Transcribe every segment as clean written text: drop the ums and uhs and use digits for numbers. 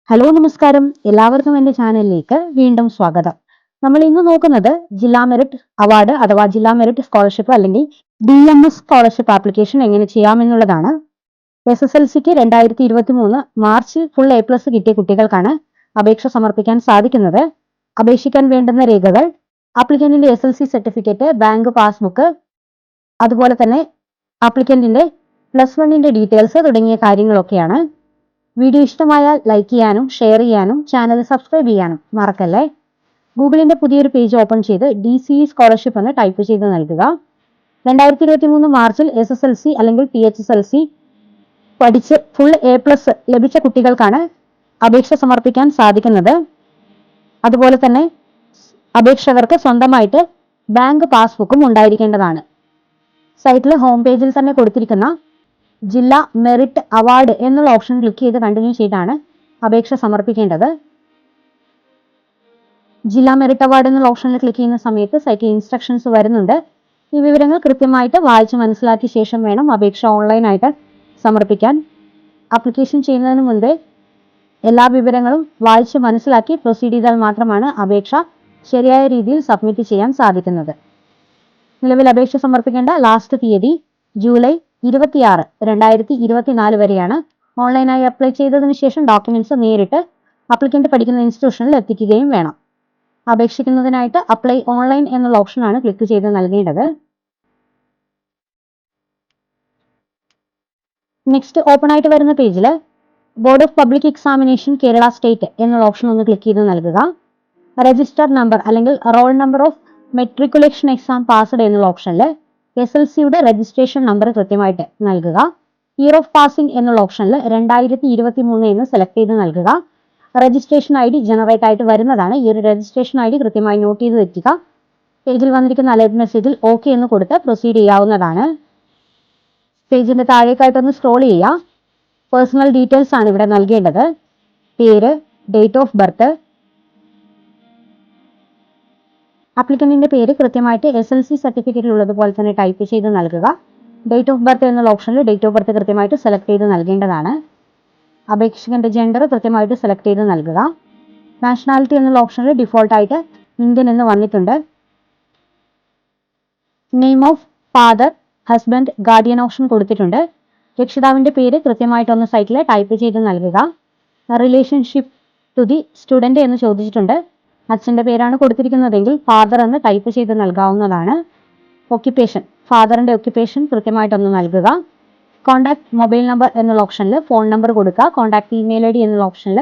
Hello നമസ്കാരം, എല്ലാവർക്കും എൻ്റെ ചാനലിലേക്ക് വീണ്ടും സ്വാഗതം. നമ്മൾ ഇന്ന് നോക്കുന്നത് ജില്ലാ മെറിറ്റ് അവാർഡ് അഥവാ ജില്ലാ മെറിറ്റ് സ്കോളർഷിപ്പ് അല്ലെങ്കിൽ DMS സ്കോളർഷിപ്പ് ആപ്ലിക്കേഷൻ എങ്ങനെ ചെയ്യാമെന്നുള്ളതാണ്. SSLCക്ക് 2023 മാർച്ചിൽ ഫുൾ A+ കിട്ടിയ കുട്ടികൾക്കാണ് അപേക്ഷ സമർപ്പിക്കാൻ സാധിക്കുന്നത്. അപേക്ഷിക്കാൻ വേണ്ടുന്ന രേഖകൾ ആപ്ലിക്കന്റിന്റെ SSLC സർട്ടിഫിക്കറ്റ്, ബാങ്ക് പാസ്ബുക്ക്, അതുപോലെ തന്നെ ആപ്ലിക്കന്റിന്റെ +1 ഡീറ്റെയിൽസ് തുടങ്ങിയ കാര്യങ്ങളൊക്കെയാണ്. വീഡിയോ ഇഷ്ടമായാൽ ലൈക്ക് ചെയ്യാനും ഷെയർ ചെയ്യാനും ചാനൽ സബ്സ്ക്രൈബ് ചെയ്യാനും മറക്കല്ലേ. ഗൂഗിളിന്റെ പുതിയൊരു പേജ് ഓപ്പൺ ചെയ്ത് DCE സ്കോളർഷിപ്പ് എന്ന് ടൈപ്പ് ചെയ്ത് നൽകുക. 2023 മാർച്ചിൽ SSLC അല്ലെങ്കിൽ PHSLC പഠിച്ച് ഫുൾ A+ ലഭിച്ച കുട്ടികൾക്കാണ് അപേക്ഷ സമർപ്പിക്കാൻ സാധിക്കുന്നത്. അതുപോലെ തന്നെ അപേക്ഷകർക്ക് സ്വന്തമായിട്ട് ബാങ്ക് പാസ്ബുക്കും ഉണ്ടായിരിക്കേണ്ടതാണ്. സൈറ്റിൽ ഹോം പേജിൽ തന്നെ കൊടുത്തിരിക്കുന്ന ജില്ലാ മെറിറ്റ് അവാർഡ് എന്നുള്ള ഓപ്ഷൻ ക്ലിക്ക് ചെയ്ത് കണ്ടിന്യൂ ചെയ്താണ് അപേക്ഷ സമർപ്പിക്കേണ്ടത്. ജില്ലാ മെറിറ്റ് അവാർഡ് എന്നുള്ള ഓപ്ഷനിൽ ക്ലിക്ക് ചെയ്യുന്ന സമയത്ത് സൈറ്റിൽ ഇൻസ്ട്രക്ഷൻസ് വരുന്നുണ്ട്. ഈ വിവരങ്ങൾ കൃത്യമായിട്ട് വായിച്ച് മനസ്സിലാക്കിയ ശേഷം വേണം അപേക്ഷ ഓൺലൈനായിട്ട് സമർപ്പിക്കാൻ. ആപ്ലിക്കേഷൻ ചെയ്യുന്നതിന് മുൻപേ എല്ലാ വിവരങ്ങളും വായിച്ച് മനസ്സിലാക്കി പ്രൊസീഡ് ചെയ്താൽ മാത്രമാണ് അപേക്ഷ ശരിയായ രീതിയിൽ സബ്മിറ്റ് ചെയ്യാൻ സാധിക്കുന്നത്. നിലവിൽ അപേക്ഷ സമർപ്പിക്കേണ്ട ലാസ്റ്റ് തീയതി ജൂലൈ 26, 2024 വരെയാണ്. ഓൺലൈനായി അപ്ലൈ ചെയ്തതിനു ശേഷം ഡോക്യുമെന്റ്സ് നേരിട്ട് ആപ്ലിക്കന്റ് പഠിക്കുന്ന ഇൻസ്റ്റിറ്റ്യൂഷനിൽ എത്തിക്കുകയും വേണം. അപേക്ഷിക്കുന്നതിനായിട്ട് അപ്ലൈ ഓൺലൈൻ എന്നുള്ള ഓപ്ഷനാണ് ക്ലിക്ക് ചെയ്ത് നൽകേണ്ടത്. നെക്സ്റ്റ് ഓപ്പൺ ആയിട്ട് വരുന്ന പേജിൽ board of public examination Kerala state എന്നുള്ള ഓപ്ഷൻ ഒന്ന് ക്ലിക്ക് ചെയ്ത് നൽകുക. രജിസ്റ്റർ നമ്പർ അല്ലെങ്കിൽ roll number of matriculation exam passed എന്നുള്ള ഓപ്ഷനിൽ SSLCയുടെ രജിസ്ട്രേഷൻ നമ്പർ കൃത്യമായിട്ട് നൽകുക. ഇയർ ഓഫ് പാസിംഗ് എന്നുള്ള ഓപ്ഷനിൽ 2023 എന്ന് സെലക്ട് ചെയ്ത് നൽകുക. രജിസ്ട്രേഷൻ ID ജനറേറ്റ് ആയിട്ട് വരുന്നതാണ്. ഈ ഒരു രജിസ്ട്രേഷൻ ID കൃത്യമായി നോട്ട് ചെയ്ത് വെക്കുക. പേജിൽ വന്നിരിക്കുന്ന അലേർട്ട് മെസ്സേജിൽ OK എന്ന് കൊടുത്ത് പ്രൊസീഡ് ചെയ്യാവുന്നതാണ്. പേജിന്റെ താഴേക്കായിട്ടൊന്ന് സ്ക്രോൾ ചെയ്യുക. പേഴ്സണൽ ഡീറ്റെയിൽസ് ആണ് ഇവിടെ നൽകേണ്ടത്. പേര്, ഡേറ്റ് ഓഫ് ബർത്ത്, ആപ്ലിക്കന്റിന്റെ പേര് കൃത്യമായിട്ട് SSLC സർട്ടിഫിക്കറ്റിൽ ഉള്ളതുപോലെ തന്നെ ടൈപ്പ് ചെയ്ത് നൽകുക. ഡേറ്റ് ഓഫ് ബർത്ത് എന്നുള്ള ഓപ്ഷനിൽ ഡേറ്റ് ഓഫ് ബർത്ത് കൃത്യമായിട്ട് സെലക്ട് ചെയ്ത് നൽകേണ്ടതാണ്. അപേക്ഷകന്റെ ജെൻഡർ കൃത്യമായിട്ട് സെലക്ട് ചെയ്ത് നൽകുക. നാഷണാലിറ്റി എന്നുള്ള ഓപ്ഷനിൽ ഡിഫോൾട്ടായിട്ട് ഇന്ത്യൻ എന്ന് വന്നിട്ടുണ്ട്. Name of father, husband, guardian option കൊടുത്തിട്ടുണ്ട്. രക്ഷിതാവിന്റെ പേര് കൃത്യമായിട്ടൊന്ന് സൈറ്റിൽ ടൈപ്പ് ചെയ്ത് നൽകുക. റിലേഷൻഷിപ്പ് ടു ദി സ്റ്റുഡന്റ് എന്ന് ചോദിച്ചിട്ടുണ്ട്. അച്ഛന്റെ പേരാണ് കൊടുത്തിരിക്കുന്നതെങ്കിൽ ഫാദർ എന്ന് ടൈപ്പ് ചെയ്ത് നൽകാവുന്നതാണ്. ഒക്യുപ്പേഷൻ, ഫാദറിന്റെ ഒക്യുപ്പേഷൻ കൃത്യമായിട്ടൊന്ന് നൽകുക. കോൺടാക്ട് മൊബൈൽ നമ്പർ എന്നുള്ള ഓപ്ഷനിൽ ഫോൺ നമ്പർ കൊടുക്കുക. കോൺടാക്ട് ഇമെയിൽ ID എന്നുള്ള ഓപ്ഷനിൽ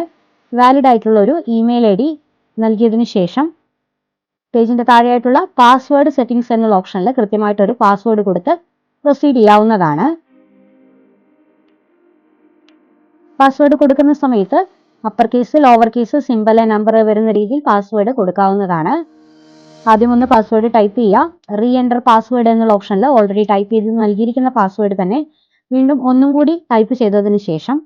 വാലിഡ് ആയിട്ടുള്ള ഒരു ഇമെയിൽ ID നൽകിയതിനു ശേഷം പേജിന്റെ താഴെയായിട്ടുള്ള പാസ്വേഡ് സെറ്റിംഗ്സ് എന്നുള്ള ഓപ്ഷനിൽ കൃത്യമായിട്ടൊരു പാസ്വേഡ് കൊടുത്ത് പ്രൊസീഡ് ചെയ്യാവുന്നതാണ്. പാസ്വേഡ് കൊടുക്കുന്ന സമയത്ത് upper case, lower case, simple, number വരുന്ന രീതിയിൽ പാസ്വേഡ് കൊടുക്കാവുന്നതാണ്. ആദ്യം ഒന്ന് പാസ്വേഡ് ടൈപ്പ് ചെയ്യുക. റീ എൻ്റർ പാസ്വേഡ് എന്നുള്ള ഓപ്ഷനിൽ ഓൾറെഡി ടൈപ്പ് ചെയ്ത് നൽകിയിരിക്കുന്ന പാസ്വേഡ് തന്നെ വീണ്ടും ഒന്നും കൂടി ടൈപ്പ് ചെയ്തതിന് ശേഷം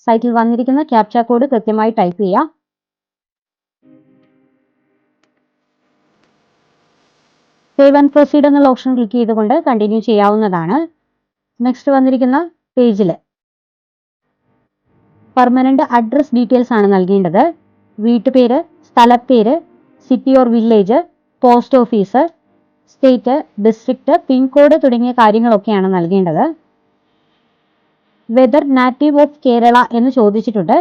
സൈറ്റിൽ വന്നിരിക്കുന്ന ക്യാപ്ച കോഡ് കൃത്യമായി ടൈപ്പ് ചെയ്യുക. സേവ് ആൻഡ് പ്രൊസീഡ് എന്നുള്ള ഓപ്ഷൻ ക്ലിക്ക് ചെയ്തുകൊണ്ട് കണ്ടിന്യൂ ചെയ്യാവുന്നതാണ്. നെക്സ്റ്റ് വന്നിരിക്കുന്ന പേജിൽ പെർമനന്റ് അഡ്രസ് ഡീറ്റെയിൽസ് ആണ് നൽകേണ്ടത്. വീട്ടുപേര്, സ്ഥലപ്പേര്, city or village, post office, state, district, pin code തുടങ്ങിയ കാര്യങ്ങളൊക്കെയാണ് നൽകേണ്ടത്. വെദർ നാറ്റീവ് ഓഫ് കേരള എന്ന് ചോദിച്ചിട്ടുണ്ട്.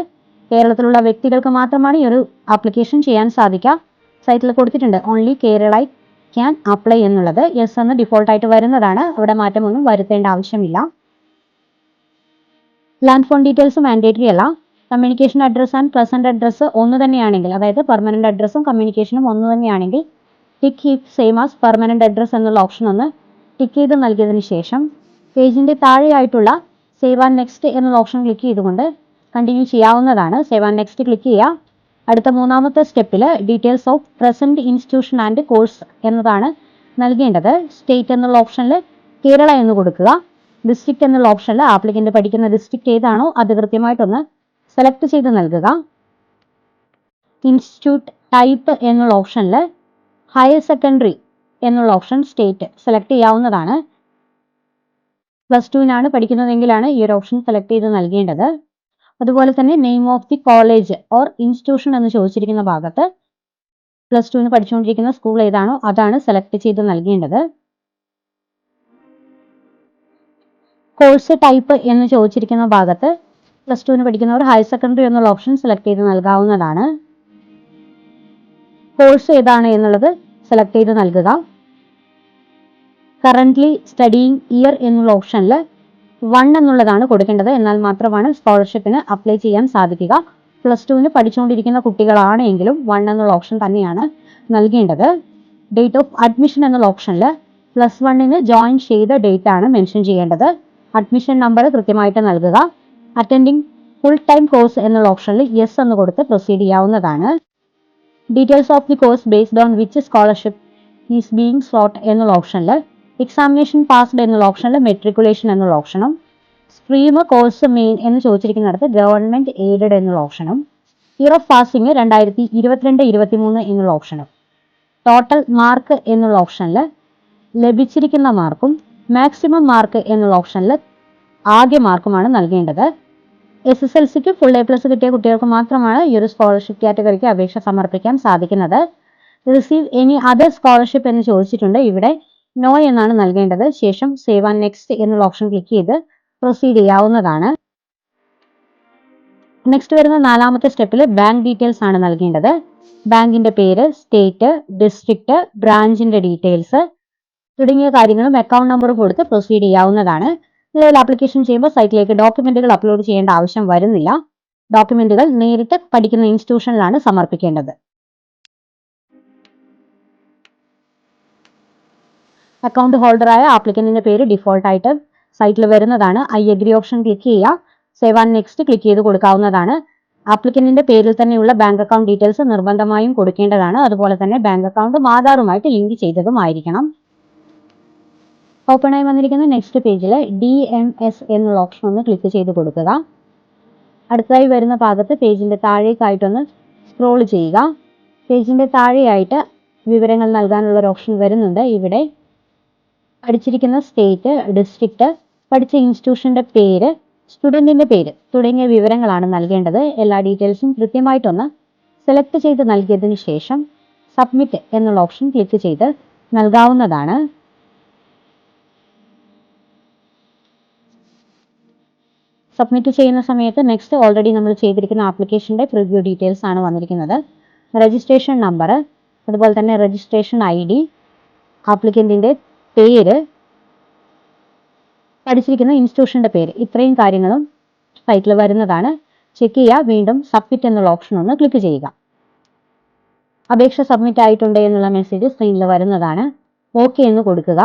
കേരളത്തിലുള്ള വ്യക്തികൾക്ക് മാത്രമാണ് ഈ ഒരു ആപ്ലിക്കേഷൻ ചെയ്യാൻ സാധിക്കുക. സൈറ്റിൽ കൊടുത്തിട്ടുണ്ട് ഓൺലി കേരളൈറ്റ് ക്യാൻ അപ്ലൈ എന്നുള്ളത്. യെസ് എന്ന് ഡിഫോൾട്ടായിട്ട് വരുന്നതാണ്. അവിടെ മാറ്റമൊന്നും വരുത്തേണ്ട ആവശ്യമില്ല. ലാൻഡ് ഫോൺ ഡീറ്റെയിൽസ് മാൻഡേറ്ററി അല്ല. Communication address and present address ഒന്ന് തന്നെയാണെങ്കിൽ, അതായത് പെർമനന്റ് അഡ്രസ്സും കമ്മ്യൂണിക്കേഷനും ഒന്ന് തന്നെയാണെങ്കിൽ tick keep same as permanent address എന്നുള്ള ഓപ്ഷൻ ഒന്ന് ടിക്ക് ചെയ്ത് നൽകിയതിന് ശേഷം പേജിന്റെ താഴെയായിട്ടുള്ള സേവ് ആൻഡ് നെക്സ്റ്റ് എന്നുള്ള ഓപ്ഷൻ ക്ലിക്ക് ചെയ്തുകൊണ്ട് കണ്ടിന്യൂ ചെയ്യാവുന്നതാണ്. സേവ് ആൻഡ് നെക്സ്റ്റ് ക്ലിക്ക് ചെയ്യുക. അടുത്ത മൂന്നാമത്തെ സ്റ്റെപ്പിൽ details of present institution and course എന്നതാണ് നൽകേണ്ടത്. സ്റ്റേറ്റ് എന്നുള്ള ഓപ്ഷനിൽ കേരള എന്ന് കൊടുക്കുക. ഡിസ്ട്രിക്ട് എന്നുള്ള ഓപ്ഷനിൽ ആപ്ലിക്കന്റ് പഠിക്കുന്ന ഡിസ്ട്രിക്ട് ഏതാണോ അത് കൃത്യമായിട്ടൊന്ന് സെലക്ട് ചെയ്ത് നൽകുക. ഇൻസ്റ്റിറ്റ്യൂട്ട് ടൈപ്പ് എന്നുള്ള ഓപ്ഷനിൽ ഹയർ സെക്കൻഡറി എന്നുള്ള ഓപ്ഷൻ സ്റ്റേറ്റ് സെലക്ട് ചെയ്യാവുന്നതാണ്. +2 പഠിക്കുന്നതെങ്കിലാണ് ഈ ഒരു ഓപ്ഷൻ സെലക്ട് ചെയ്ത് നൽകേണ്ടത്. അതുപോലെ തന്നെ name of the college or institution എന്ന് ചോദിച്ചിരിക്കുന്ന ഭാഗത്ത് +2 പഠിച്ചുകൊണ്ടിരിക്കുന്ന സ്കൂൾ ഏതാണോ അതാണ് സെലക്ട് ചെയ്ത് നൽകേണ്ടത്. കോഴ്സ് ടൈപ്പ് എന്ന് ചോദിച്ചിരിക്കുന്ന ഭാഗത്ത് +2 പഠിക്കുന്നവർ ഹയർ സെക്കൻഡറി എന്നുള്ള ഓപ്ഷൻ സെലക്ട് ചെയ്ത് നൽകാവുന്നതാണ്. കോഴ്സ് ഏതാണ് എന്നുള്ളത് സെലക്ട് ചെയ്ത് നൽകുക. കറന്റ്ലി സ്റ്റഡിയിങ് ഇയർ എന്നുള്ള ഓപ്ഷനിൽ 1 എന്നുള്ളതാണ് കൊടുക്കേണ്ടത്. എന്നാൽ മാത്രമാണ് സ്കോളർഷിപ്പിന് അപ്ലൈ ചെയ്യാൻ സാധിക്കുക. +2 പഠിച്ചുകൊണ്ടിരിക്കുന്ന കുട്ടികളാണെങ്കിലും 1 എന്നുള്ള ഓപ്ഷൻ തന്നെയാണ് നൽകേണ്ടത്. ഡേറ്റ് ഓഫ് അഡ്മിഷൻ എന്നുള്ള ഓപ്ഷനിൽ +1 ജോയിൻ ചെയ്ത ഡേറ്റ് ആണ് മെൻഷൻ ചെയ്യേണ്ടത്. അഡ്മിഷൻ നമ്പർ കൃത്യമായിട്ട് നൽകുക. അറ്റൻഡിങ് ഫുൾ ടൈം കോഴ്സ് എന്നുള്ള ഓപ്ഷനിൽ യെസ് എന്ന് കൊടുത്ത് പ്രൊസീഡ് ചെയ്യാവുന്നതാണ്. Details of the course based on which scholarship is being sought എന്നുള്ള ഓപ്ഷനിൽ എക്സാമിനേഷൻ പാസ്ഡ് എന്നുള്ള ഓപ്ഷനിൽ മെട്രിക്കുലേഷൻ എന്നുള്ള ഓപ്ഷനും സ്ട്രീം കോഴ്സ് മെയിൻ എന്ന് ചോദിച്ചിരിക്കുന്നിടത്ത് ഗവൺമെന്റ് എയ്ഡഡ് എന്നുള്ള ഓപ്ഷനും ഇയർ ഓഫ് പാസിംഗ് 2022-23 എന്നുള്ള ഓപ്ഷനും ടോട്ടൽ മാർക്ക് എന്നുള്ള ഓപ്ഷനിൽ ലഭിച്ചിരിക്കുന്ന മാർക്കും മാക്സിമം മാർക്ക് എന്നുള്ള ഓപ്ഷനിൽ ആകെ മാർക്കുമാണ് നൽകേണ്ടത്. SSLCക്ക് ഫുൾ A+ കിട്ടിയ കുട്ടികൾക്ക് മാത്രമാണ് ഈ ഒരു സ്കോളർഷിപ്പ് കാറ്റഗറിക്ക് അപേക്ഷ സമർപ്പിക്കാൻ സാധിക്കുന്നത്. റിസീവ് എനി അതർ സ്കോളർഷിപ്പ് എന്ന് ചോദിച്ചിട്ടുണ്ട്. ഇവിടെ നോ എന്നാണ് നൽകേണ്ടത്. ശേഷം സേവ് ആൻഡ് നെക്സ്റ്റ് എന്നുള്ള ഓപ്ഷൻ ക്ലിക്ക് ചെയ്ത് പ്രൊസീഡ് ചെയ്യാവുന്നതാണ്. നെക്സ്റ്റ് വരുന്ന 4ാമത്തെ സ്റ്റെപ്പിൽ ബാങ്ക് ഡീറ്റെയിൽസ് ആണ് നൽകേണ്ടത്. ബാങ്കിന്റെ പേര്, സ്റ്റേറ്റ്, ഡിസ്ട്രിക്ട്, ബ്രാഞ്ചിന്റെ ഡീറ്റെയിൽസ് തുടങ്ങിയ കാര്യങ്ങളും അക്കൗണ്ട് നമ്പറും കൊടുത്ത് പ്രൊസീഡ് ചെയ്യാവുന്നതാണ്. നിലവിൽ ആപ്ലിക്കേഷൻ ചെയ്യുമ്പോൾ സൈറ്റിലേക്ക് ഡോക്യുമെന്റുകൾ അപ്ലോഡ് ചെയ്യേണ്ട ആവശ്യം വരുന്നില്ല. ഡോക്യുമെന്റുകൾ നേരിട്ട് പഠിക്കുന്ന ഇൻസ്റ്റിറ്റ്യൂഷനിലാണ് സമർപ്പിക്കേണ്ടത്. അക്കൗണ്ട് ഹോൾഡറായ ആപ്ലിക്കന്റിന്റെ പേര് ഡിഫോൾട്ട് ആയിട്ട് സൈറ്റിൽ വരുന്നതാണ്. ഐ അഗ്രി ഓപ്ഷൻ ക്ലിക്ക് ചെയ്യുക. സേവ് ആൻഡ് നെക്സ്റ്റ് ക്ലിക്ക് ചെയ്ത് കൊടുക്കാവുന്നതാണ്. ആപ്ലിക്കന്റിന്റെ പേരിൽ തന്നെയുള്ള ബാങ്ക് അക്കൗണ്ട് ഡീറ്റെയിൽസ് നിർബന്ധമായും കൊടുക്കേണ്ടതാണ്. അതുപോലെ തന്നെ ബാങ്ക് അക്കൗണ്ട് ആധാറുമായിട്ട് ലിങ്ക് ചെയ്തതുമായിരിക്കണം. ഓപ്പൺ ആയി വന്നിരിക്കുന്ന നെക്സ്റ്റ് പേജിൽ DMS എന്നുള്ള ഓപ്ഷൻ ഒന്ന് ക്ലിക്ക് ചെയ്ത് കൊടുക്കുക. അടുത്തതായി വരുന്ന ഭാഗത്ത് പേജിന്റെ താഴേക്കായിട്ടൊന്ന് സ്ക്രോൾ ചെയ്യുക. പേജിന്റെ താഴെയായിട്ട് വിവരങ്ങൾ നൽകാനുള്ള ഒരു ഓപ്ഷൻ വരുന്നുണ്ട്. ഇവിടെ പഠിച്ചിരിക്കുന്ന സ്റ്റേറ്റ്, ഡിസ്ട്രിക്ട്, പഠിച്ച ഇൻസ്റ്റിറ്റ്യൂഷന്റെ പേര്, സ്റ്റുഡന്റിന്റെ പേര് തുടങ്ങിയ വിവരങ്ങളാണ് നൽകേണ്ടത്. എല്ലാ ഡീറ്റെയിൽസും കൃത്യമായിട്ടൊന്ന് സെലക്ട് ചെയ്ത് നൽകിയതിനു ശേഷം സബ്മിറ്റ് എന്നുള്ള ഓപ്ഷൻ ക്ലിക്ക് ചെയ്ത് നൽകാവുന്നതാണ്. സബ്മിറ്റ് ചെയ്യുന്ന സമയത്ത് നെക്സ്റ്റ് ഓൾറെഡി നമ്മൾ ചെയ്തിരിക്കുന്ന ആപ്ലിക്കേഷന്റെ പ്രിവ്യൂ ഡീറ്റെയിൽസ് ആണ് വന്നിരിക്കുന്നത്. രജിസ്ട്രേഷൻ നമ്പർ, അതുപോലെ തന്നെ രജിസ്ട്രേഷൻ ID, ആപ്ലിക്കന്റിന്റെ പേര്, പഠിച്ചിരിക്കുന്ന ഇൻസ്റ്റിറ്റ്യൂഷന്റെ പേര്, ഇത്രയും കാര്യങ്ങളും സൈറ്റിൽ വരുന്നതാണ്. ചെക്ക് ചെയ്യുക. വീണ്ടും സബ്മിറ്റ് എന്നുള്ള ഓപ്ഷൻ ഒന്ന് ക്ലിക്ക് ചെയ്യുക. അപേക്ഷ സബ്മിറ്റ് ആയിട്ടുണ്ട് എന്നുള്ള മെസ്സേജ് സ്ക്രീനിൽ വരുന്നതാണ്. ഓക്കെ എന്ന് കൊടുക്കുക.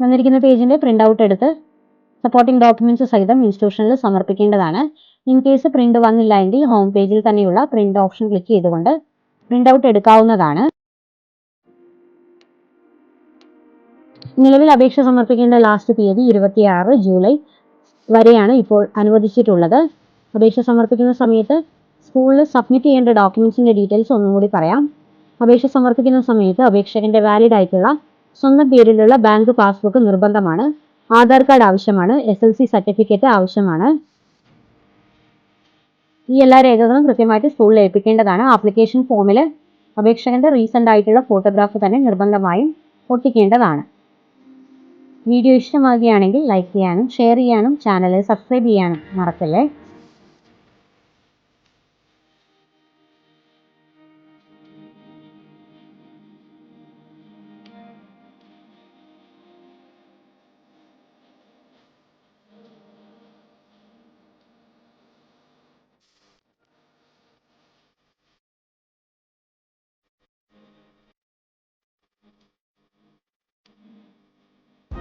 വന്നിരിക്കുന്ന പേജിന്റെ പ്രിന്റ് ഔട്ട് എടുത്ത് സപ്പോർട്ടിംഗ് ഡോക്യുമെന്റ്സ് സഹിതം ഇൻസ്റ്റിറ്റ്യൂഷനിൽ സമർപ്പിക്കേണ്ടതാണ്. ഇൻ കേസ് പ്രിന്റ് വന്നില്ല എങ്കിൽ ഹോം പേജിൽ തന്നെയുള്ള പ്രിന്റ് ഓപ്ഷൻ ക്ലിക്ക് ചെയ്തുകൊണ്ട് പ്രിന്റ് ഔട്ട് എടുക്കാവുന്നതാണ്. നിലവിൽ അപേക്ഷ സമർപ്പിക്കേണ്ട ലാസ്റ്റ് തീയതി 26 ജൂലൈ വരെയാണ് ഇപ്പോൾ അനുവദിച്ചിട്ടുള്ളത്. അപേക്ഷ സമർപ്പിക്കുന്ന സമയത്ത് സ്കൂളിൽ സബ്മിറ്റ് ചെയ്യേണ്ട ഡോക്യുമെന്റ്സിന്റെ ഡീറ്റെയിൽസ് ഒന്നും കൂടി പറയാം. അപേക്ഷ സമർപ്പിക്കുന്ന സമയത്ത് അപേക്ഷകന്റെ വാലിഡ് ആയിട്ടുള്ള സ്വന്തം പേരിലുള്ള ബാങ്ക് പാസ്ബുക്ക് നിർബന്ധമാണ്. ആധാർ കാർഡ് ആവശ്യമാണ്. SSLC സർട്ടിഫിക്കറ്റ് ആവശ്യമാണ്. ഈ എല്ലാ രേഖകളും കൃത്യമായിട്ട് സ്കൂളിൽ ഏൽപ്പിക്കേണ്ടതാണ്. ആപ്ലിക്കേഷൻ ഫോമിൽ അപേക്ഷകന്റെ റീസെന്റ് ആയിട്ടുള്ള ഫോട്ടോഗ്രാഫ് തന്നെ നിർബന്ധമായും ഒട്ടിക്കേണ്ടതാണ്. വീഡിയോ ഇഷ്ടമാകുകയാണെങ്കിൽ ലൈക്ക് ചെയ്യാനും ഷെയർ ചെയ്യാനും ചാനൽ സബ്സ്ക്രൈബ് ചെയ്യാനും മറക്കല്ലേ.